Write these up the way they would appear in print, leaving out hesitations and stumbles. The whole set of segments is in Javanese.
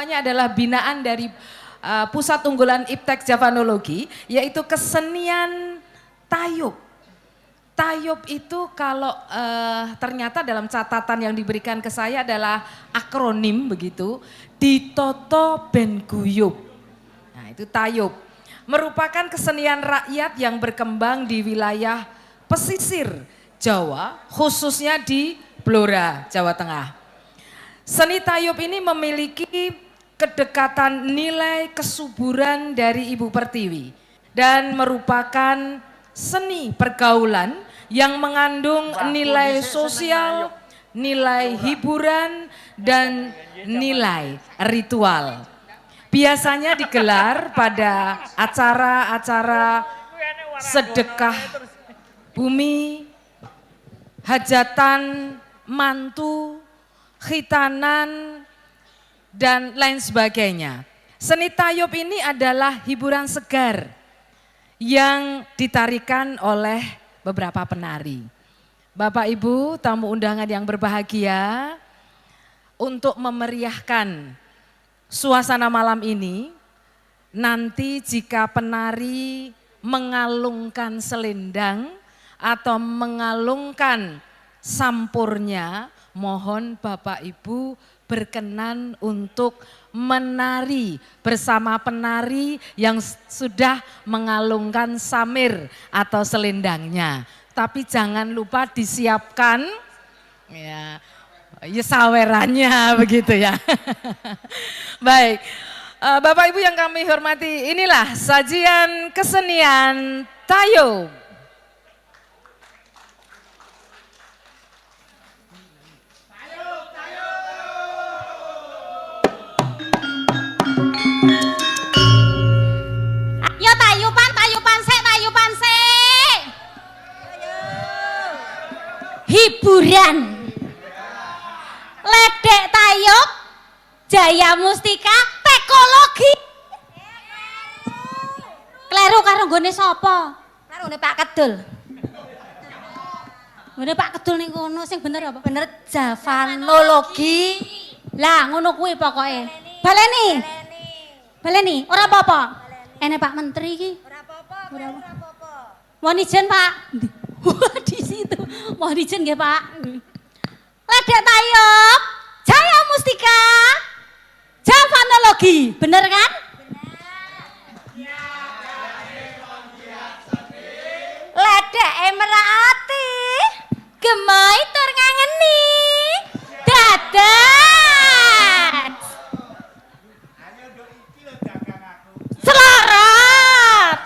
semuanya adalah binaan dari Pusat Unggulan Iptek Javanologi, yaitu kesenian tayub. Tayub itu kalau ternyata dalam catatan yang diberikan ke saya adalah akronim begitu, Ditoto Ben Guyub. Nah itu tayub, merupakan kesenian rakyat yang berkembang di wilayah pesisir Jawa, khususnya di Blora, Jawa Tengah. Seni tayub ini memiliki kedekatan nilai kesuburan dari Ibu Pertiwi dan merupakan seni pergaulan yang mengandung nilai sosial, nilai hiburan, dan nilai ritual. Biasanya digelar pada acara-acara sedekah bumi, hajatan, mantu, khitanan, dan lain sebagainya. Seni tayub ini adalah hiburan segar yang ditarikan oleh beberapa penari. Bapak Ibu tamu undangan yang berbahagia, untuk memeriahkan suasana malam ini, nanti jika penari mengalungkan selendang atau mengalungkan sampurnya, mohon Bapak Ibu berkenan untuk menari bersama penari yang sudah mengalungkan samir atau selendangnya. Tapi jangan lupa disiapkan ya sawerannya begitu ya. Baik, Bapak Ibu yang kami hormati, inilah sajian kesenian tayub. Yo tayupan sik. Hiburan. Ledek tayub, Jaya Mustika, teknologi. Kleru karo nggone sapa? Karo nggone Pak Kedul. Nggone Pak Kedul ning kono sing bener apa? Bener Javanologi. Lah ngono kuwi pokoke. Baleni, ora apa-apa. Ene Pak Menteri iki. Ora apa-apa. Mohon izin Pak. Wah di situ. Mohon izin nggih Pak. Ledek tayub, Jaya Mustika, Javanologi, bener kan? Ledek merati, gemai tur ngangeni, dadas. Selarat.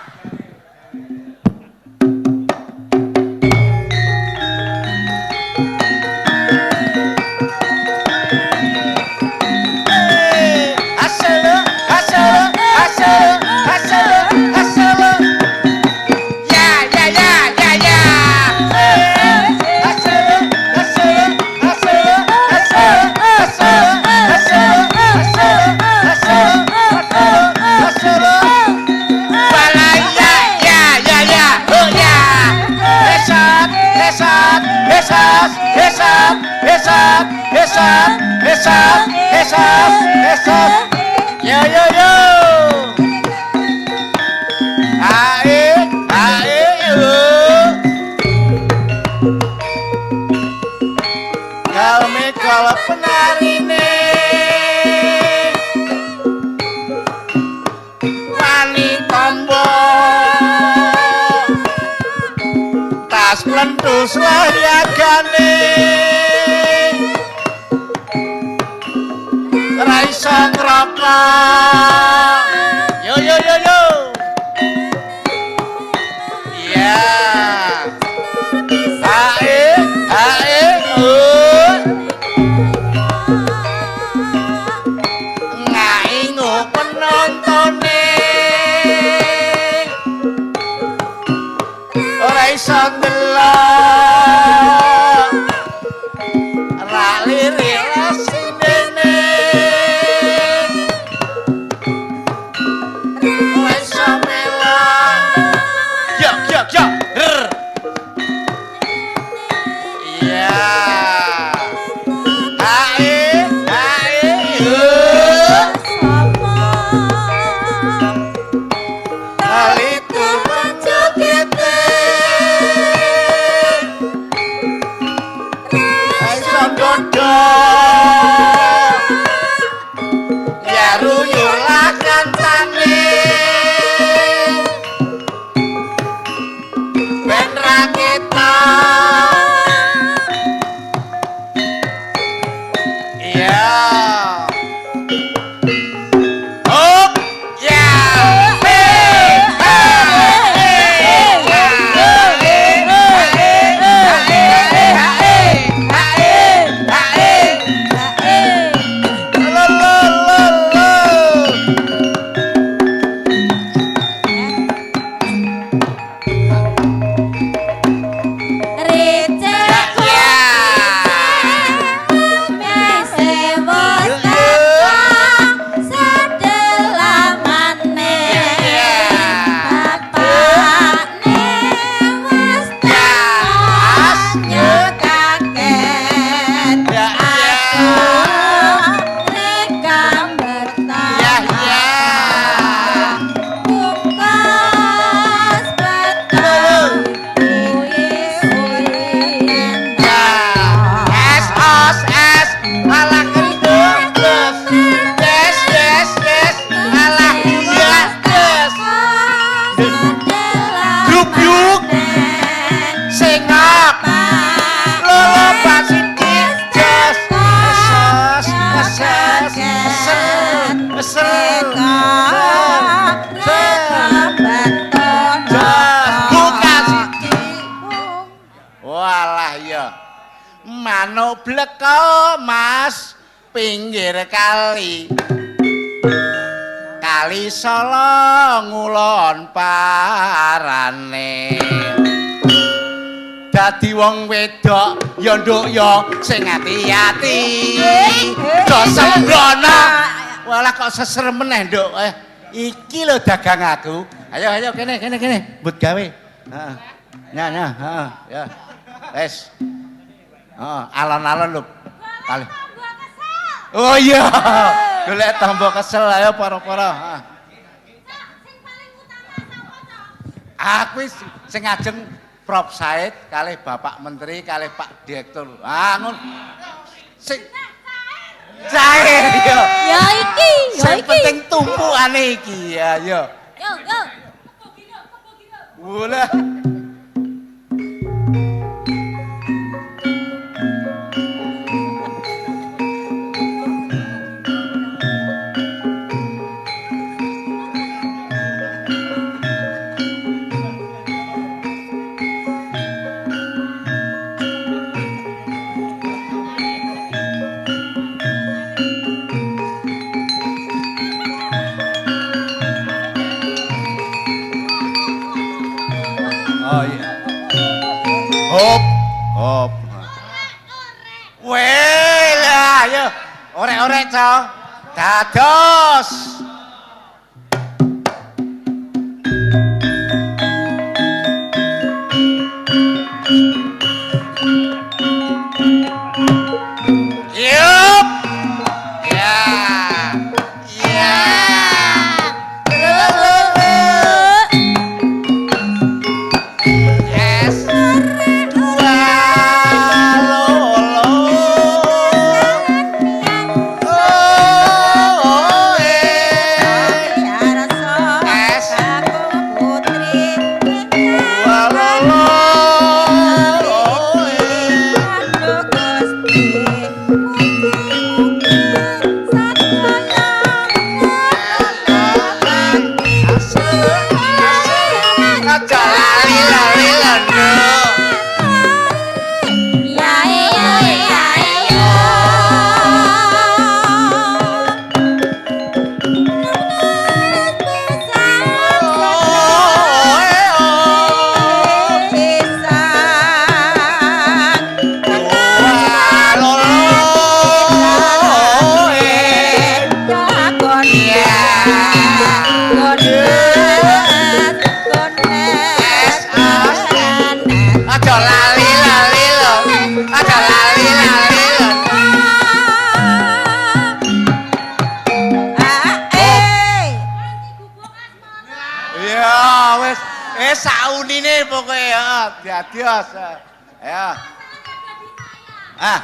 Yo. Ae Kami kalau penarine wani tombo tas plentus lahyagane Raisa ngrokok. Yo. Ya. Ae. Ngaingu penontone. Ora iso ndelok. Ra lirik bleko Mas pinggir kali. Kali Solo ngulon parane. Dadi wong wedok ya nduk ya sing ati-ati. Do sembrono. Walah kok seser meneh nduk. Iki lho dagang aku. Ayo kene. Mbut gawe. Heeh. Nah, heeh, ya. Wes. Heeh, alon-alon lho. Kali. Oh iya. Golek tambah kesel ayo para-para. Heeh. Sing paling utama sapa, Cok? Aku sing ajeng Prof Said kalih Bapak Menteri kalih Pak Direktur. Ah ngono. Sing cair yo. Ya iki. Sing penting tumpukane iki ya yo. Yo. Wala. Oh iya. Hop. Weh lah, ayo. Orek-orek, Cok. Dados. Yup. Ya. Yes. Saunine pokoke ya, diadios. Ya. Ah.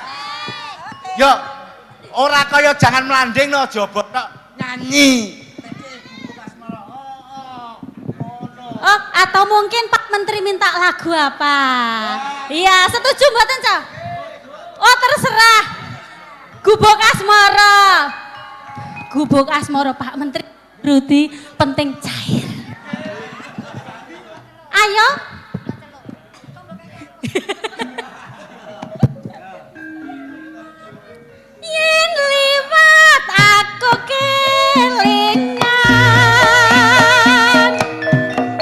Yo, ora kaya jangan melanding no, jaba tok nyanyi. Oh, atau mungkin Pak Menteri minta lagu apa? Iya, setuju mboten, Cok? Oh, terserah. Gubuk Asmara. Gubuk Asmara Pak Menteri Rudi penting cair. Ayo. Yen liwat aku kelingan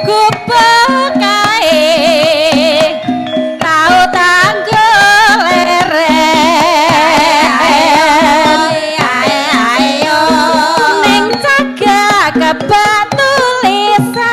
gubuk kae tau tanggul leren ayo ning cagak kebak tulisan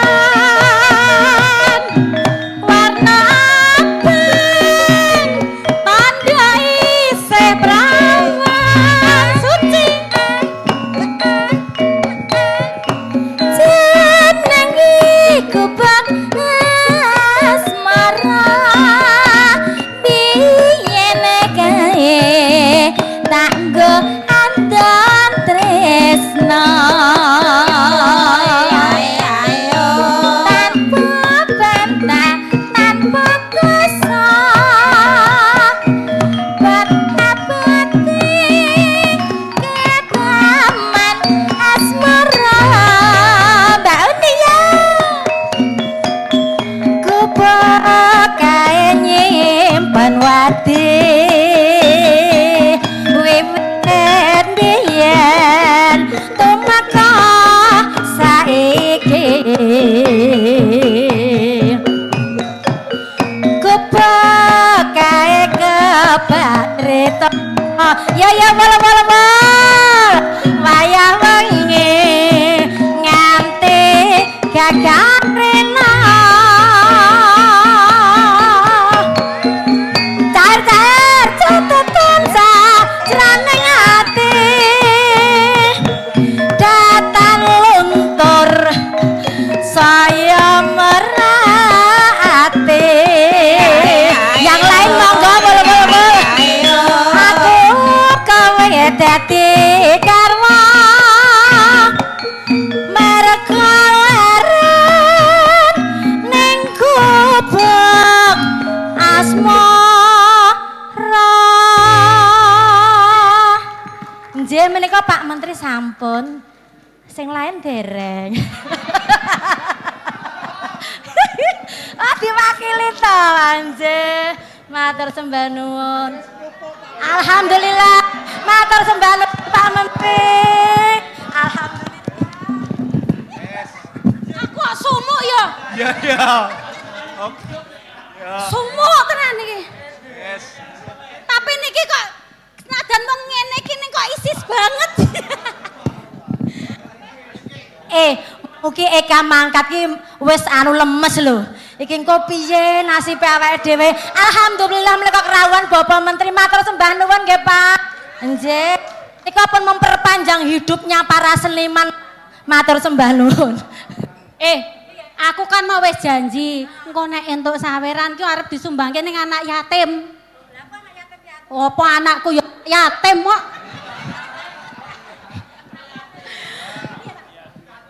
sampun. Sing lain dereng. Diwakili to, Anje. Matur sembah nuwun. Alhamdulillah, matur sembah nuwun Pak Menteri. Alhamdulillah. Aku kok sumuk ya? Ya. Oke. Sumuk tenan iki. Yes. Tapi niki kok nadan wong ngene iki kok isis banget. Mugi Eka mangkat ki wis lemes lho. Iki engko piye nasibe awake dhewe? Alhamdulillah menika kerawuhan Bapak Menteri, matur sembah nuwun nggih Pak. Nggih. Nika pun memperpanjang hidupnya para seniman. Matur sembah nuwun. Aku kan mau wis janji, engko nek entuk saweran ki arep disumbangke ning anak yatim. Lha kok anak yatim ya? Apa anakku ya yatim kok?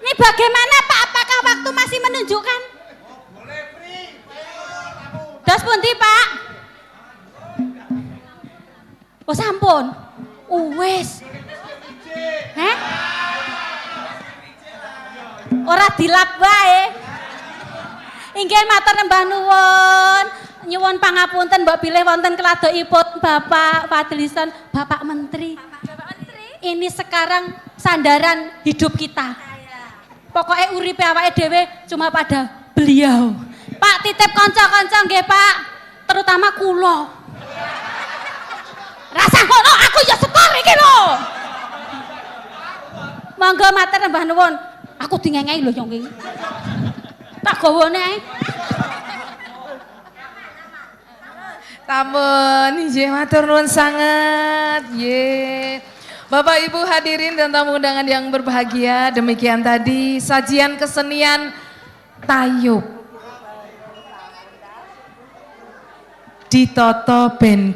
Ini bagaimana Pak? Apakah waktu masih menunjukkan? Boleh free. Dos pundi Pak? Oh sampun. Wis. Ora dilap wae. Inggih matur nembah nuwun. Nyuwun pangapunten mbok bilih wonten keladokipun Bapak Fadlison, Bapak Menteri. Bapak Menteri. Ini sekarang sandaran hidup kita. Pokoknya uripe awake dhewe cuma pada beliau. Pak titip kanca-kanca nggih Pak, terutama kula. Rasa ngono aku ya sekor iki lho. Monggo matur nembah nuwun. Aku dingengei lho nyong iki. Tak gawane ae. Tamun, nggih matur nuwun sanget. Nggih. Bapak Ibu hadirin dan tamu undangan yang berbahagia, demikian tadi sajian kesenian tayub di Toto Ben